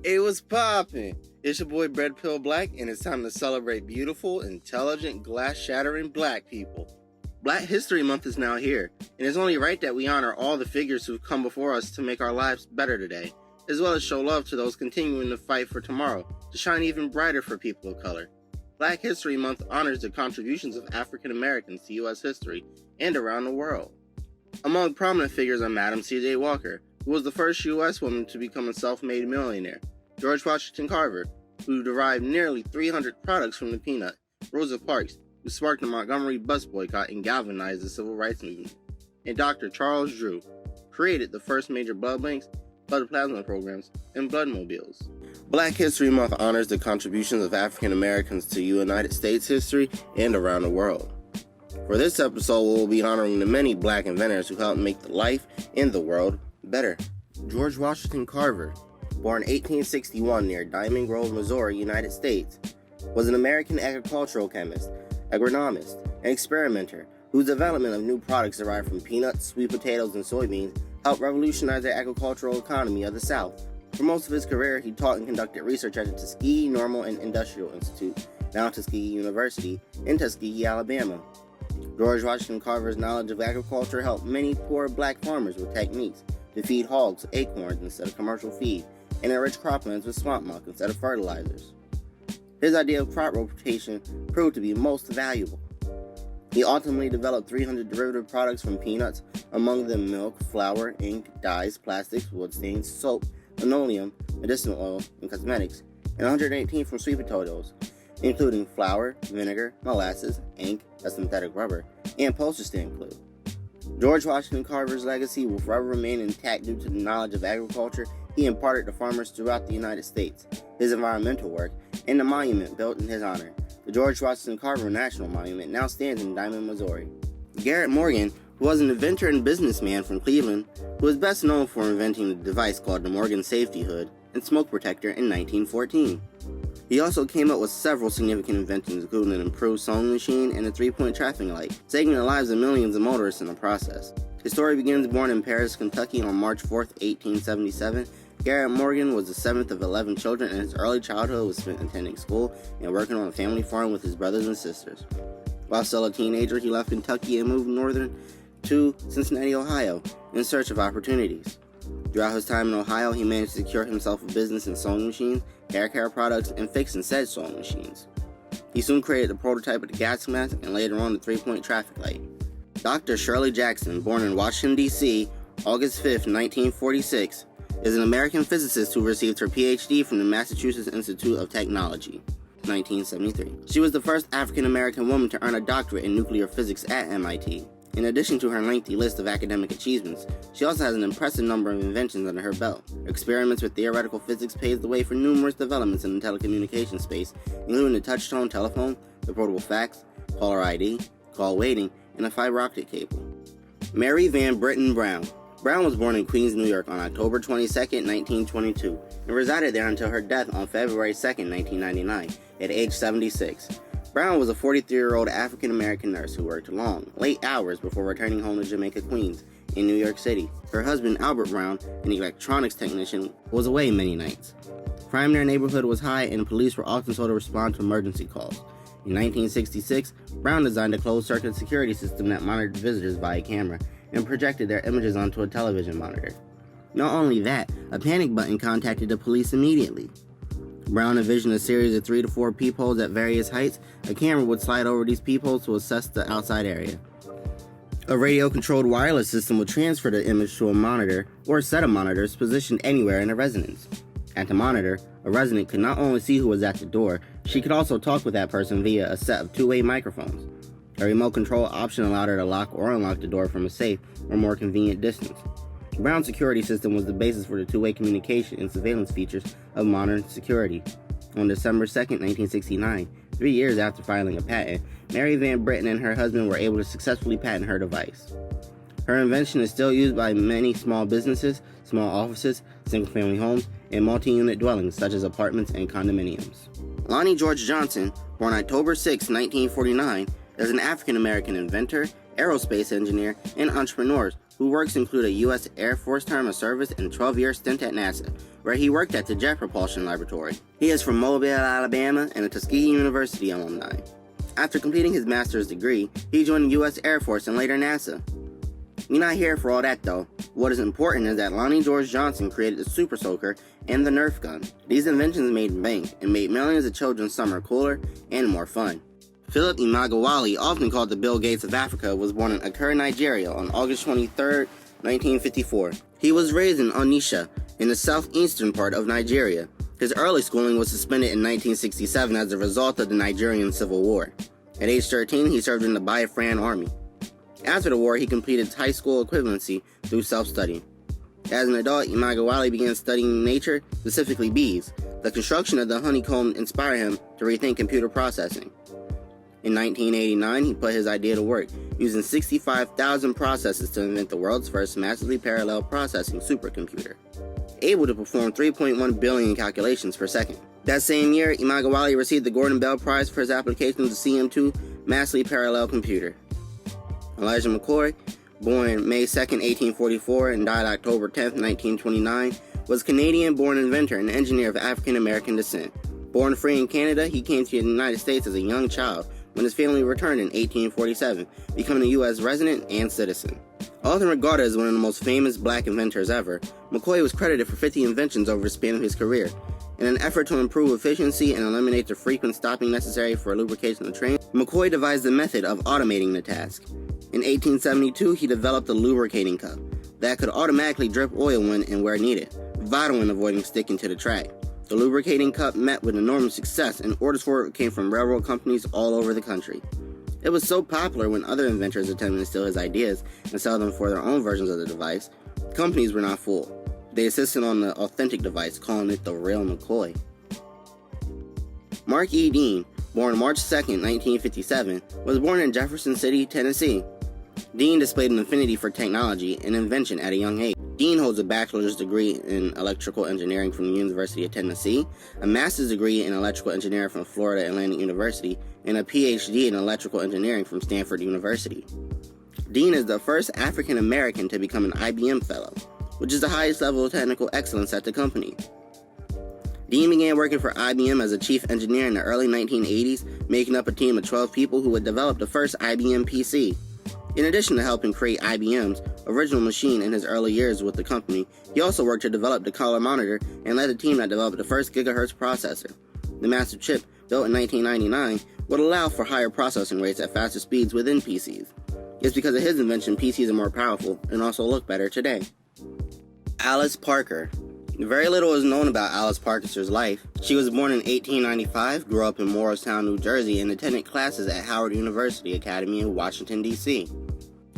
It was poppin'. It's your boy BreadPilled Black, and it's time to celebrate beautiful, intelligent, glass-shattering black people. Black History Month is now here, and it's only right that we honor all the figures who've come before us to make our lives better today, as well as show love to those continuing to fight for tomorrow, to shine even brighter for people of color. Black History Month honors the contributions of African Americans to U.S. history and around the world. Among prominent figures are Madam C.J. Walker, who was the first U.S. woman to become a self-made millionaire, George Washington Carver, who derived nearly 300 products from the peanut, Rosa Parks, who sparked the Montgomery bus boycott and galvanized the civil rights movement, and Dr. Charles Drew, created the first major blood banks, blood plasma programs, and blood mobiles. Black History Month honors the contributions of African Americans to United States history and around the world. For this episode, we will be honoring the many black inventors who helped make the life and the world better. George Washington Carver, born 1861 near Diamond Grove, Missouri, United States, was an American agricultural chemist, agronomist, and experimenter whose development of new products derived from peanuts, sweet potatoes, and soybeans helped revolutionize the agricultural economy of the South. For most of his career, he taught and conducted research at the Tuskegee Normal and Industrial Institute, now Tuskegee University, in Tuskegee, Alabama. George Washington Carver's knowledge of agriculture helped many poor black farmers with techniques to feed hogs acorns instead of commercial feed, and enrich croplands with swamp muck instead of fertilizers. His idea of crop rotation proved to be most valuable. He ultimately developed 300 derivative products from peanuts, among them milk, flour, ink, dyes, plastics, wood stains, soap, linoleum, medicinal oil, and cosmetics, and 118 from sweet potatoes, including flour, vinegar, molasses, ink, a synthetic rubber, and postage stamp glue. George Washington Carver's legacy will forever remain intact due to the knowledge of agriculture he imparted to farmers throughout the United States, his environmental work, and the monument built in his honor. The George Washington Carver National Monument now stands in Diamond, Missouri. Garrett Morgan, who was an inventor and businessman from Cleveland, who is best known for inventing the device called the Morgan Safety Hood and smoke protector in 1914. He also came up with several significant inventions, including an improved sewing machine and a three-point traffic light, saving the lives of millions of motorists in the process. His story begins born in Paris, Kentucky on March 4, 1877. Garrett Morgan was the seventh of 11 children, and his early childhood was spent attending school and working on a family farm with his brothers and sisters. While still a teenager, he left Kentucky and moved northern to Cincinnati, Ohio, in search of opportunities. Throughout his time in Ohio, he managed to secure himself a business in sewing machines, hair care products, and fixing said sewing machines. He soon created the prototype of the gas mask and later on the three-point traffic light. Dr. Shirley Jackson, born in Washington, D.C., August 5, 1946, is an American physicist who received her Ph.D. from the Massachusetts Institute of Technology, 1973. She was the first African-American woman to earn a doctorate in nuclear physics at MIT. In addition to her lengthy list of academic achievements, she also has an impressive number of inventions under her belt. Experiments with theoretical physics paved the way for numerous developments in the telecommunications space, including the touch-tone telephone, the portable fax, caller ID, call waiting, and a fiber optic cable. Mary Van Britten Brown. Brown was born in Queens, New York on October 22, 1922, and resided there until her death on February 2, 1999, at age 76. Brown was a 43-year-old African-American nurse who worked long, late hours before returning home to Jamaica, Queens, in New York City. Her husband, Albert Brown, an electronics technician, was away many nights. Crime in their neighborhood was high, and police were often slow to respond to emergency calls. In 1966, Brown designed a closed-circuit security system that monitored visitors via camera and projected their images onto a television monitor. Not only that, a panic button contacted the police immediately. Brown envisioned a series of 3 to 4 peepholes at various heights. A camera would slide over these peepholes to assess the outside area. A radio-controlled wireless system would transfer the image to a monitor or a set of monitors positioned anywhere in a residence. At the monitor, a resident could not only see who was at the door, she could also talk with that person via a set of two-way microphones. A remote control option allowed her to lock or unlock the door from a safe or more convenient distance. Brown's security system was the basis for the two-way communication and surveillance features of modern security. On December 2, 1969, 3 years after filing a patent, Mary Van Britten and her husband were able to successfully patent her device. Her invention is still used by many small businesses, small offices, single-family homes, and multi-unit dwellings such as apartments and condominiums. Lonnie George Johnson, born October 6, 1949, is an African-American inventor, aerospace engineer, and entrepreneur whose works include a U.S. Air Force term of service and a 12-year stint at NASA, where he worked at the Jet Propulsion Laboratory. He is from Mobile, Alabama, and a Tuskegee University alumni. After completing his master's degree, he joined the U.S. Air Force and later NASA. We're not here for all that though. What is important is that Lonnie George Johnson created the Super Soaker and the Nerf gun. These inventions made bank and made millions of children's summer cooler and more fun. Philip Emeagwali, often called the Bill Gates of Africa, was born in Accra, Nigeria on August 23, 1954. He was raised in Onitsha, in the southeastern part of Nigeria. His early schooling was suspended in 1967 as a result of the Nigerian Civil War. At age 13, he served in the Biafran Army. After the war, he completed high school equivalency through self-study. As an adult, Emeagwali began studying nature, specifically bees. The construction of the honeycomb inspired him to rethink computer processing. In 1989, he put his idea to work, using 65,000 processes to invent the world's first massively parallel processing supercomputer, able to perform 3.1 billion calculations per second. That same year, Emeagwali received the Gordon Bell Prize for his application of the CM2 massively parallel computer. Elijah McCoy, born May 2, 1844 and died October 10, 1929, was a Canadian-born inventor and engineer of African-American descent. Born free in Canada, he came to the United States as a young child when his family returned in 1847, becoming a U.S. resident and citizen. Often regarded as one of the most famous black inventors ever, McCoy was credited for 50 inventions over the span of his career. In an effort to improve efficiency and eliminate the frequent stopping necessary for lubrication of trains, McCoy devised the method of automating the task. In 1872, he developed a lubricating cup that could automatically drip oil when and where needed, vital in avoiding sticking to the track. The lubricating cup met with enormous success, and orders for it came from railroad companies all over the country. It was so popular when other inventors attempted to steal his ideas and sell them for their own versions of the device, companies were not fooled. They insisted on the authentic device, calling it the real McCoy. Mark E. Dean, born March 2, 1957, was born in Jefferson City, Tennessee. Dean displayed an affinity for technology and invention at a young age. Dean holds a bachelor's degree in electrical engineering from the University of Tennessee, a master's degree in electrical engineering from Florida Atlantic University, and a PhD in electrical engineering from Stanford University. Dean is the first African American to become an IBM Fellow, which is the highest level of technical excellence at the company. Dean began working for IBM as a chief engineer in the early 1980s, making up a team of 12 people who would develop the first IBM PC. In addition to helping create IBM's original machine in his early years with the company, he also worked to develop the color monitor and led the team that developed the first gigahertz processor. The massive chip, built in 1999, would allow for higher processing rates at faster speeds within PCs. It's because of his invention PCs are more powerful and also look better today. Alice Parker. Very little is known about Alice Parker's life. She was born in 1895, grew up in Morristown, New Jersey, and attended classes at Howard University Academy in Washington, D.C.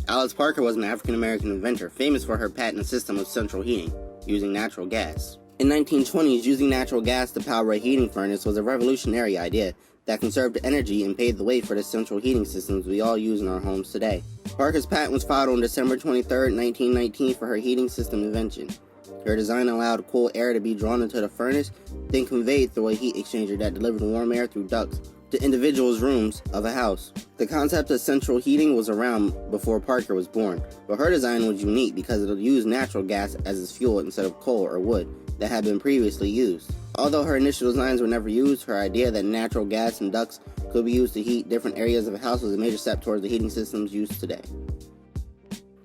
Alice Parker was an African-American inventor, famous for her patented system of central heating, using natural gas. In the 1920s, using natural gas to power a heating furnace was a revolutionary idea that conserved energy and paved the way for the central heating systems we all use in our homes today. Parker's patent was filed on December 23, 1919 for her heating system invention. Her design allowed cool air to be drawn into the furnace, then conveyed through a heat exchanger that delivered warm air through ducts to individuals' rooms of a house. The concept of central heating was around before Parker was born, but her design was unique because it used natural gas as its fuel instead of coal or wood that had been previously used. Although her initial designs were never used, her idea that natural gas and ducts could be used to heat different areas of a house was a major step towards the heating systems used today.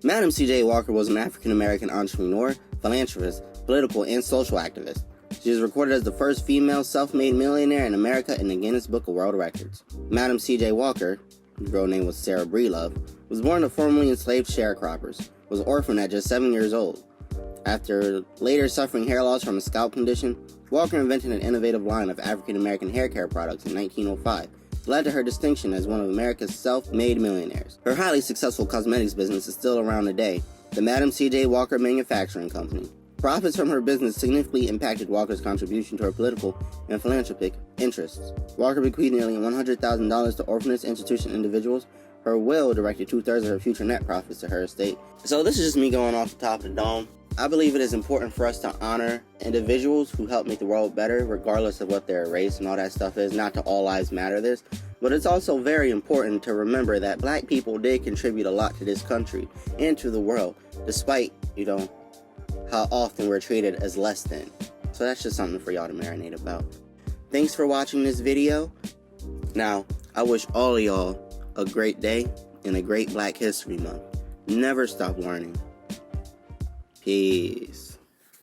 Madam C.J. Walker was an African-American entrepreneur, philanthropist, political, and social activist. She is recorded as the first female self-made millionaire in America in the Guinness Book of World Records. Madam C.J. Walker, whose real name was Sarah Breedlove, was born to formerly enslaved sharecroppers, was orphaned at just 7 years old. After later suffering hair loss from a scalp condition, Walker invented an innovative line of African-American hair care products in 1905, led to her distinction as one of America's self-made millionaires. Her highly successful cosmetics business is still around today, the Madam C.J. Walker Manufacturing Company. Profits from her business significantly impacted Walker's contribution to her political and philanthropic interests. Walker bequeathed nearly $100,000 to orphanage institution individuals. Her will directed 2/3 of her future net profits to her estate. So this is just me going off the top of the dome. I believe it is important for us to honor individuals who help make the world better, regardless of what their race and all that stuff is. Not to all lives matter this, But it's also very important to remember that black people did contribute a lot to this country and to the world, despite, how often we're treated as less than. So that's just something for y'all to marinate about. Thanks for watching this video. Now, I wish all of y'all a great day and a great Black History Month. Never stop learning. Peace.